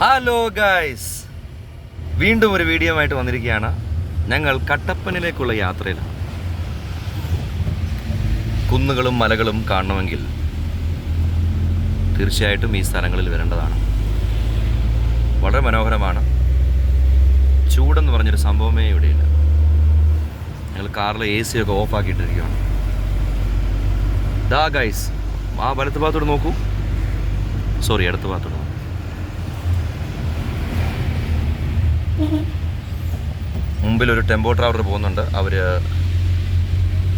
Hello guys, വീണ്ടും ഒരു video ആയിട്ട് വന്നിരിക്കുകയാണ്. ഞങ്ങൾ കട്ടപ്പനയിലേക്കുള്ള യാത്രയിലാണ്. കുന്നുകളും മലകളും കാണണമെങ്കിൽ തീർച്ചയായിട്ടും ഈ സ്ഥലങ്ങളിൽ വരേണ്ടതാണ്. വളരെ മനോഹരമാണ്. ചൂടെന്ന് പറഞ്ഞൊരു സംഭവമേ ഇവിടെയില്ല. ഞങ്ങൾ കാറിൽ AC ഒക്കെ ഓഫാക്കിയിട്ടിരിക്കുകയാണ്. ദാ ഗൈസ്, ആ വലത്ത് ഭാഗത്തോട് നോക്കൂ. സോറി, അടുത്ത ഭാഗത്തോട് നോക്കൂ. മുമ്പിലൊരു ടെമ്പോ ട്രാവലർ പോകുന്നുണ്ട്. അവർ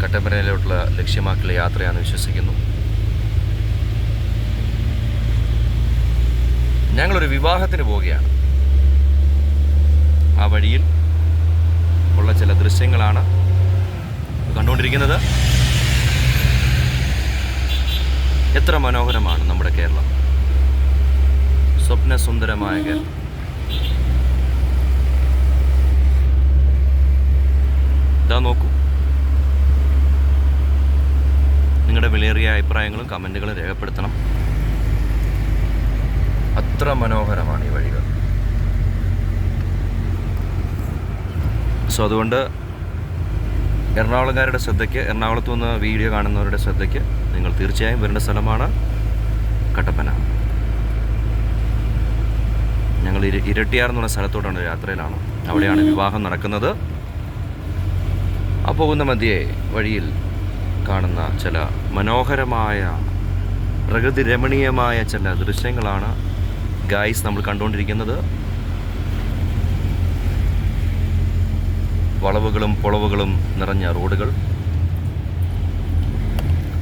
കട്ടപ്പനയിലോട്ടുള്ള ലക്ഷ്യമാക്കിയുള്ള യാത്രയാണെന്ന് വിശ്വസിക്കുന്നു. ഞങ്ങളൊരു വിവാഹത്തിന് പോവുകയാണ്. ആ വഴിയിൽ ഉള്ള ചില ദൃശ്യങ്ങളാണ് കണ്ടുകൊണ്ടിരിക്കുന്നത്. എത്ര മനോഹരമാണ് നമ്മുടെ കേരളം, സ്വപ്നസുന്ദരമായ കേരളം. ഇതാ നോക്കൂ. നിങ്ങളുടെ വിലയേറിയ അഭിപ്രായങ്ങളും കമൻറ്റുകളും രേഖപ്പെടുത്തണം. അത്ര മനോഹരമാണ് ഈ വഴികൾ. സോ അതുകൊണ്ട് എറണാകുളംകാരുടെ ശ്രദ്ധയ്ക്ക്, എറണാകുളത്തു നിന്ന് വീഡിയോ കാണുന്നവരുടെ ശ്രദ്ധയ്ക്ക്, നിങ്ങൾ തീർച്ചയായും വരേണ്ട സ്ഥലമാണ് കട്ടപ്പന. ഞങ്ങൾ ഇരട്ടിയാർ എന്നുള്ള സ്ഥലത്തോട്ടാണ് യാത്രയിലാണ്. അവിടെയാണ് വിവാഹം നടക്കുന്നത്. ആ പോകുന്ന മധ്യേ വഴിയിൽ കാണുന്ന ചില മനോഹരമായ പ്രകൃതി രമണീയമായ ചില ദൃശ്യങ്ങളാണ് ഗൈസ് നമ്മൾ കണ്ടുകൊണ്ടിരിക്കുന്നത്. വളവുകളും പുളവുകളും നിറഞ്ഞ റോഡുകൾ.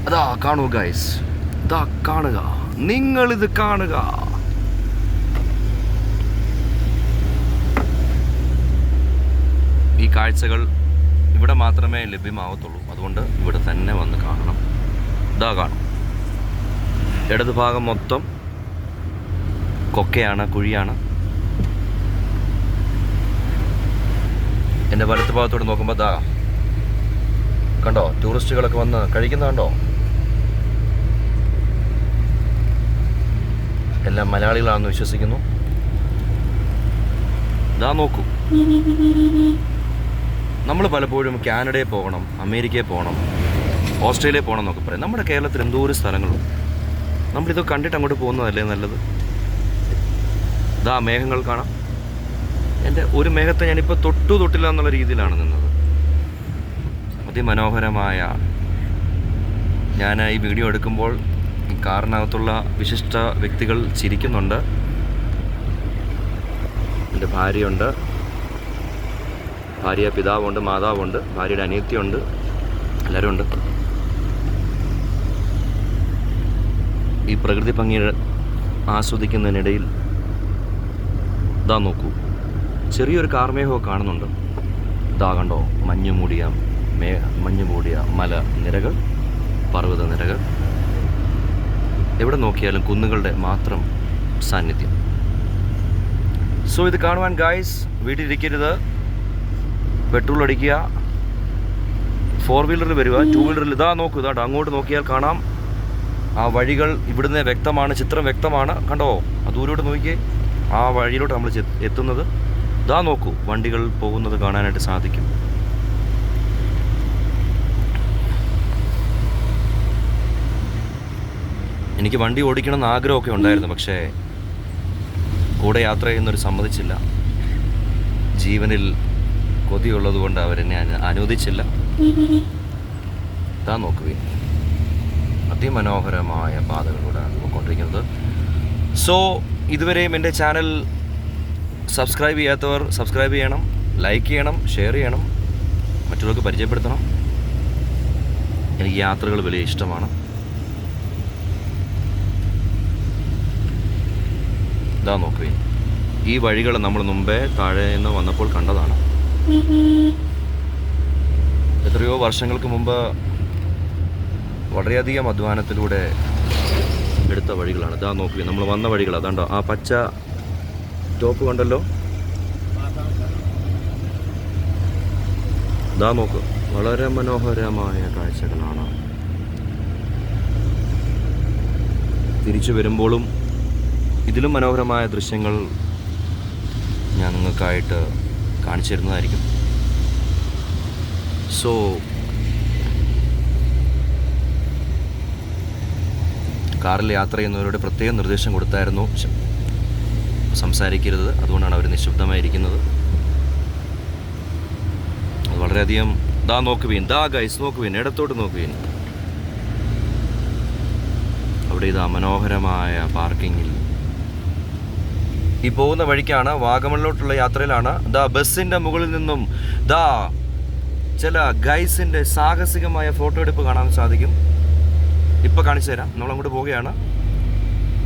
അതാ കാണൂ ഗൈസ്, ഇതാ കാണുക, നിങ്ങളിത് കാണുക. ഈ കാഴ്ചകൾ ഇവിടെ മാത്രമേ ലഭ്യമാവത്തുള്ളൂ. അതുകൊണ്ട് ഇവിടെ തന്നെ വന്ന് കാണണം. ഇതാ കാണും, ഇടത് ഭാഗം മൊത്തം കൊക്കയാണ്, കുഴിയാണ്. എൻ്റെ വലത്ത് ഭാഗത്തോട് നോക്കുമ്പോൾ ദാ കണ്ടോ, ടൂറിസ്റ്റുകളൊക്കെ വന്ന് കഴിക്കുന്ന കണ്ടോ. എല്ലാം മലയാളികളാണെന്ന് വിശ്വസിക്കുന്നു. ഇതാ നോക്കൂ. നമ്മൾ പലപ്പോഴും കാനഡയിൽ പോകണം, അമേരിക്കയിൽ പോകണം, ഓസ്ട്രേലിയയിൽ പോകണം എന്നൊക്കെ പറയും. നമ്മുടെ കേരളത്തിൽ എന്തോരം സ്ഥലങ്ങളുണ്ട്. നമ്മളിത് കണ്ടിട്ട് അങ്ങോട്ട് പോകുന്നതല്ലേ നല്ലത്. ഇതാ മേഘങ്ങൾ കാണാം. എൻ്റെ ഒരു മേഘത്തെ ഞാനിപ്പോൾ തൊട്ടില്ല എന്നുള്ള രീതിയിലാണ് നിന്നത്. അതിമനോഹരമായ, ഞാൻ ഈ വീഡിയോ എടുക്കുമ്പോൾ ഈ കാറിനകത്തുള്ള വിശിഷ്ട വ്യക്തികൾ ചിരിക്കുന്നുണ്ട്. എൻ്റെ ഭാര്യയുണ്ട്, ഭാര്യ പിതാവുണ്ട്, മാതാവുണ്ട്, ഭാര്യയുടെ അനിയത്തിയുണ്ട്, എല്ലാവരും ഉണ്ട്. ഈ പ്രകൃതി ഭംഗി ആസ്വദിക്കുന്നതിനിടയിൽ ഇതാ നോക്കൂ, ചെറിയൊരു കാർമേഘമൊക്കെ കാണുന്നുണ്ട്. ഇതാ കണ്ടോ, മഞ്ഞു മൂടിയ മല നിരകൾ, പർവ്വത നിരകൾ. എവിടെ നോക്കിയാലും കുന്നുകളുടെ മാത്രം സാന്നിധ്യം. സോ ഇത് കാണുവാൻ ഗൈസ് വീട്ടിലിരിക്കരുത്. പെട്രോൾ അടിക്കുക, 4 വീലറിൽ വരിക, 2 വീലറിൽ. ഇതാ നോക്കൂ, ഇതാ അങ്ങോട്ട് നോക്കിയാൽ കാണാം. ആ വഴികൾ ഇവിടുന്ന് വ്യക്തമാണ്, ചിത്രം വ്യക്തമാണ്. കണ്ടോ, ആ ദൂരോട്ട് നോക്കിയേ, ആ വഴിയിലോട്ട് നമ്മൾ എത്തുന്നത്. ഇതാ നോക്കൂ, വണ്ടികൾ പോകുന്നത് കാണാനായിട്ട് സാധിക്കും. എനിക്ക് വണ്ടി ഓടിക്കണമെന്ന് ആഗ്രഹമൊക്കെ ഉണ്ടായിരുന്നു. പക്ഷേ കൂടെ യാത്ര ചെയ്യുന്നവർ സമ്മതിച്ചില്ല. ജീവനിൽ കൊതിയുള്ളത് കൊണ്ട് അവരെന്നെ അനുവദിച്ചില്ല. ഇതാ നോക്കുകയും അതിമനോഹരമായ പാതകളിലൂടെയാണ് പോയിക്കൊണ്ടിരിക്കുന്നത്. സോ ഇതുവരെയും എൻ്റെ ചാനൽ സബ്സ്ക്രൈബ് ചെയ്യാത്തവർ സബ്സ്ക്രൈബ് ചെയ്യണം, ലൈക്ക് ചെയ്യണം, ഷെയർ ചെയ്യണം, മറ്റുള്ളവർക്ക് പരിചയപ്പെടുത്തണം. എനിക്ക് യാത്രകൾ വലിയ ഇഷ്ടമാണ്. ഇതാ നോക്കുകയും ഈ വഴികൾ നമ്മൾ മുമ്പേ താഴെ നിന്ന് വന്നപ്പോൾ കണ്ടതാണ്. എത്രയോ വർഷങ്ങൾക്ക് മുമ്പ് വളരെയധികം അധ്വാനത്തിലൂടെ എടുത്ത വഴികളാണ്. ഇതാ നോക്കുക, നമ്മൾ വന്ന വഴികൾ അതാണ്ടോ, ആ പച്ച ടോപ്പ് കണ്ടല്ലോ. ഇതാ നോക്കുക, വളരെ മനോഹരമായ കാഴ്ചകളാണ്. തിരിച്ചു വരുമ്പോഴും ഇതിലും മനോഹരമായ ദൃശ്യങ്ങൾ ഞാൻ നിങ്ങൾക്കായിട്ട് കാണിച്ചു തരുന്നതായിരിക്കും. സോ കാറിൽ യാത്ര ചെയ്യുന്നവരോട് പ്രത്യേക നിർദ്ദേശം കൊടുത്തായിരുന്നു, സംസാരിക്കരുത്. അതുകൊണ്ടാണ് അവർ നിശബ്ദമായിരിക്കുന്നത്. അത് വളരെയധികം നോക്കുവീൻ, ഗൈസ് നോക്കുവീൻ, ഇടത്തോട്ട് നോക്കുവീൻ. അവിടെ മനോഹരമായ പാർക്കിങ്ങിൽ ഈ പോകുന്ന വഴിക്കാണ്, വാഗമണിലോട്ടുള്ള യാത്രയിലാണ്. ബസ്സിൻ്റെ മുകളിൽ നിന്നും ചില ഗൈസിൻ്റെ സാഹസികമായ ഫോട്ടോ എടുപ്പ് കാണാൻ സാധിക്കും. ഇപ്പോൾ കാണിച്ചു തരാം. നമ്മളങ്ങോട്ട് പോവുകയാണ്.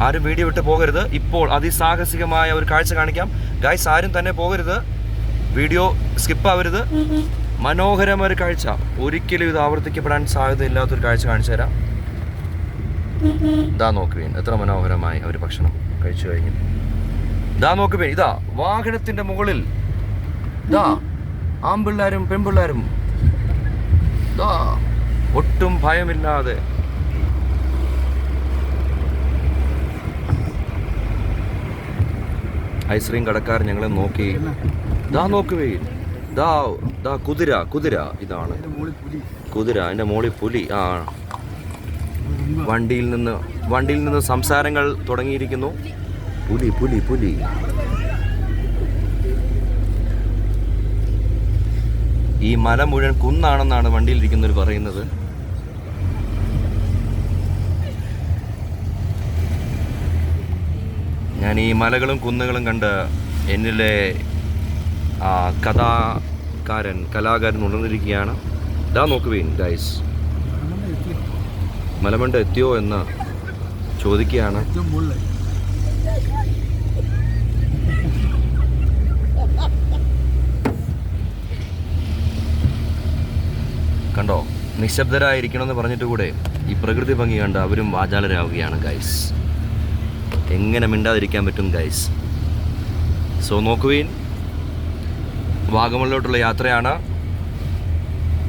ആരും വീഡിയോ വിട്ട് പോകരുത്. ഇപ്പോൾ അതിസാഹസികമായ ഒരു കാഴ്ച കാണിക്കാം. ഗൈസ് ആരും തന്നെ പോകരുത്, വീഡിയോ സ്കിപ്പ് ആവരുത്. മനോഹരമായ ഒരു കാഴ്ച, ഒരിക്കലും ഇത് ആവർത്തിക്കപ്പെടാൻ സാധ്യതയില്ലാത്തൊരു കാഴ്ച കാണിച്ചു തരാം. നോക്കുവേൻ, എത്ര മനോഹരമായി അവർ ഭക്ഷണം കഴിച്ചു കഴിഞ്ഞു. നോക്കുവേൻ, വാഹനത്തിന്റെ മുകളിൽ ആൺപിള്ളേരും പെൺപിള്ളേരും ഒട്ടും ഭയമില്ലാതെ ഐസ്ക്രീം കടക്കാരൻ ഞങ്ങളെ നോക്കി. നോക്കുവേൻ, കുതിര കുതിര ഇതാണ് കുതിര. അതിന്റെ മോളിൽ പുലി. വണ്ടിയിൽ നിന്ന് സംസാരങ്ങൾ തുടങ്ങിയിരിക്കുന്നു. പുലി പുലി പുലി. ഈ മല മുഴുവൻ കുന്നാണെന്നാണ് വണ്ടിയിലിരിക്കുന്നവർ പറയുന്നത്. ഞാൻ ഈ മലകളും കുന്നുകളും കണ്ട് എന്നിലെ കലാകാരൻ ഉണർന്നിരിക്കുകയാണ്. നോക്കുവേൻ ഗൈസ്, മലമണ്ട എത്തിയോ എന്ന് ചോദിക്കുകയാണ്. കണ്ടോ, നിശബ്ദരായിരിക്കണമെന്ന് പറഞ്ഞിട്ട് കൂടെ ഈ പ്രകൃതി ഭംഗി കണ്ട് അവരും വാചാലരാവുകയാണ് ഗൈസ്. എങ്ങനെ മിണ്ടാതിരിക്കാൻ പറ്റും ഗൈസ്? സോ നോക്കുവേൻ, വാഗമണിലോട്ടുള്ള യാത്രയാണ്.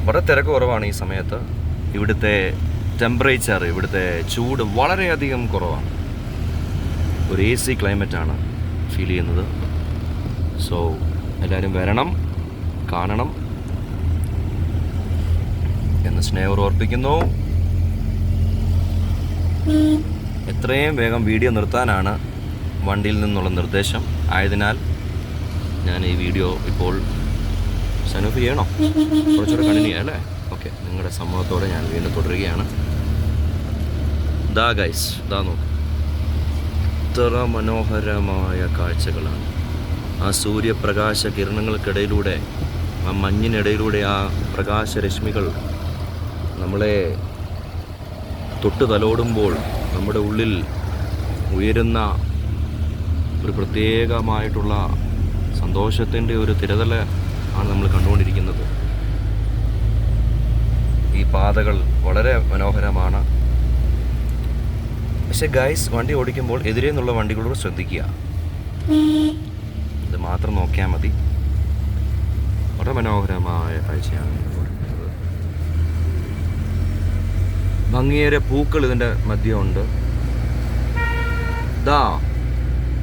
വളരെ തിരക്ക് കുറവാണ് ഈ സമയത്ത്. ഇവിടുത്തെ ടെമ്പറേച്ചർ, ഇവിടുത്തെ ചൂട് വളരെയധികം കുറവാണ്. ഒരു AC ക്ലൈമറ്റാണ് ഫീൽ ചെയ്യുന്നത്. സോ എല്ലാവരും വരണം, കാണണം എന്ന് സ്നേഹം ഓർപ്പിക്കുന്നു. എത്രയും വേഗം വീഡിയോ നിർത്താനാണ് വണ്ടിയിൽ നിന്നുള്ള നിർദ്ദേശം. ആയതിനാൽ ഞാൻ ഈ വീഡിയോ ഇപ്പോൾ സനൂഫ് ചെയ്യണോ? കുറച്ചുകൂടെ കണ്ടിന്യൂ ചെയ്യാം അല്ലേ? ഓക്കെ, നിങ്ങളുടെ സമ്മതത്തോടെ ഞാൻ വീണ്ടും തുടരുകയാണ്. ഗൈസ്, നോക്ക്, ഇത്ര മനോഹരമായ കാഴ്ചകളാണ്. ആ സൂര്യപ്രകാശ കിരണങ്ങൾക്കിടയിലൂടെ, ആ മഞ്ഞിനിടയിലൂടെ ആ പ്രകാശരശ്മികൾ നമ്മളെ തൊട്ട് തലോടുമ്പോൾ നമ്മുടെ ഉള്ളിൽ ഉയരുന്ന ഒരു പ്രത്യേകമായിട്ടുള്ള സന്തോഷത്തിൻ്റെ ഒരു തിരതല ആണ് നമ്മൾ കണ്ടുകൊണ്ടിരിക്കുന്നത്. ഈ പാതകൾ വളരെ മനോഹരമാണ്. പക്ഷെ ഗൈസ്, വണ്ടി ഓടിക്കുമ്പോൾ എതിരെ നിന്നുള്ള വണ്ടികളോട് ശ്രദ്ധിക്കുക. ഇത് മാത്രം നോക്കിയാൽ മതി. വളരെ മനോഹരമായ കാഴ്ചയാണ്. ഭംഗിയേറെ പൂക്കൾ ഇതിൻ്റെ മധ്യമുണ്ട്.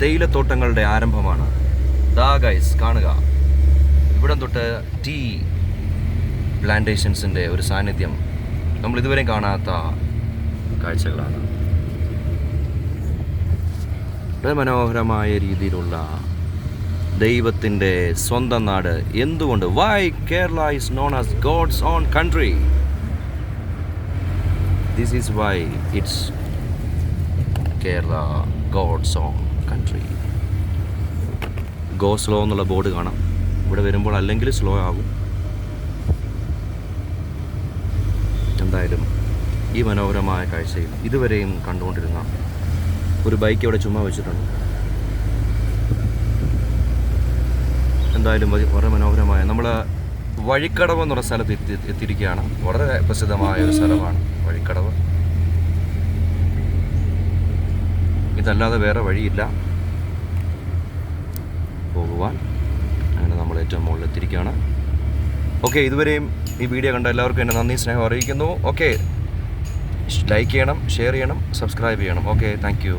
തേയിലത്തോട്ടങ്ങളുടെ ആരംഭമാണ്. ഗൈസ് കാണുക, ഇവിടം തൊട്ട് ടീ പ്ലാന്റേഷൻസിൻ്റെ ഒരു സാന്നിധ്യം നമ്മൾ ഇതുവരെ കാണാത്ത കാഴ്ചകളാണ്. വളരെ മനോഹരമായ രീതിയിലുള്ള ദൈവത്തിൻ്റെ സ്വന്തം നാട്. എന്തുകൊണ്ട്? Why Kerala is known as God's own country. This is why it's Kerala God's own country. Go slow എന്നുള്ള ബോർഡ് കാണാം ഇവിടെ വരുമ്പോൾ, അല്ലെങ്കിൽ സ്ലോ ആകും. എന്തായാലും ഈ മനോഹരമായ കാഴ്ചയിൽ ഇതുവരെയും കണ്ടുകൊണ്ടിരുന്ന ഒരു ബൈക്ക് അവിടെ ചുമ്മാ വെച്ചിട്ടുണ്ട്. എന്തായാലും വളരെ മനോഹരമായ, നമ്മൾ വഴിക്കടവ് എന്നുള്ള സ്ഥലത്ത് എത്തിയിരിക്കുകയാണ്. വളരെ പ്രസിദ്ധമായ ഒരു സ്ഥലമാണ് വഴിക്കടവ്. ഇതല്ലാതെ വേറെ വഴിയില്ല പോകുവാൻ. അങ്ങനെ നമ്മൾ ഏറ്റവും മുകളിൽ എത്തിയിരിക്കുകയാണ്. ഓക്കെ, ഇതുവരെയും ഈ വീഡിയോ കണ്ട എല്ലാവർക്കും എൻ്റെ നന്ദി, സ്നേഹം അറിയിക്കുന്നു. ഓക്കെ, ലൈക്ക് ചെയ്യണം, ഷെയർ ചെയ്യണം, സബ്സ്ക്രൈബ് ചെയ്യണം. Okay, thank you.